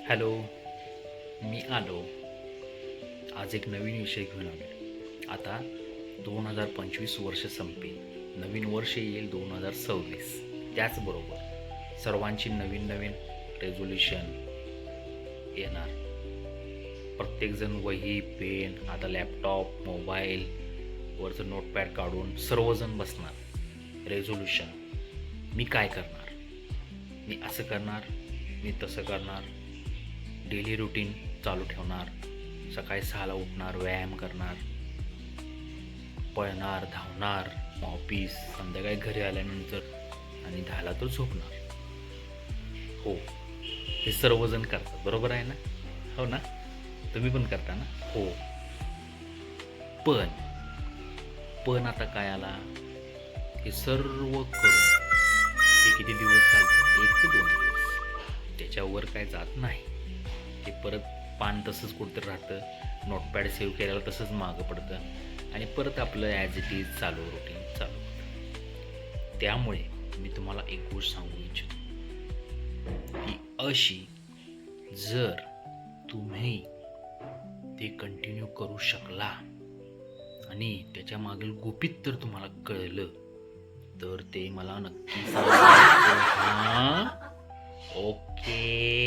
Hello, मी आलो. आज एक नवीन विषय घेऊन आलो. आता 2025 वर्ष संपेल, नवीन वर्ष येईल 2026. त्याचबरोबर सर्वांची नवीन नवीन रेझोल्युशन येणार. प्रत्येकजण वही, पेन, आता लॅपटॉप, मोबाईल वरचं नोटपॅड काढून सर्वजण बसणार. रेझोल्युशन, मी काय करणार, मी असं करणार, मी तसं करणार. डेली रुटीन चालू ठेवणार. सकाळी 6ला उठणार, व्यायाम करणार, पळणार, धावणार, ऑफिस, संध्याकाळी घरी आल्यानंतर आणि 10ला तर झोपणार. हो, हे सर्वजण करतात, बरोबर आहे ना? हो ना? तुम्ही पण करता ना? हो. पण पण आता काय आला, हे सर्व करून हे किती दिवस चालतं? 1 ते 2 दिवस. त्याच्यावर काय जात नाही. ते परत पान तसंच कुठंतरी राहतं, नोटपॅड सेव्ह केल्यावर तसंच मागं पडतं आणि परत आपलं ॲज इट इज चालू रुटीन चालू होतं. त्यामुळे मी तुम्हाला एक गोष्ट सांगू इच्छितो की अशी, जर तुम्ही ते कंटिन्यू करू शकला आणि त्याच्या मागील गुपित तर तुम्हाला कळलं तर ते मला नक्की सांगायचं. हां, ओके.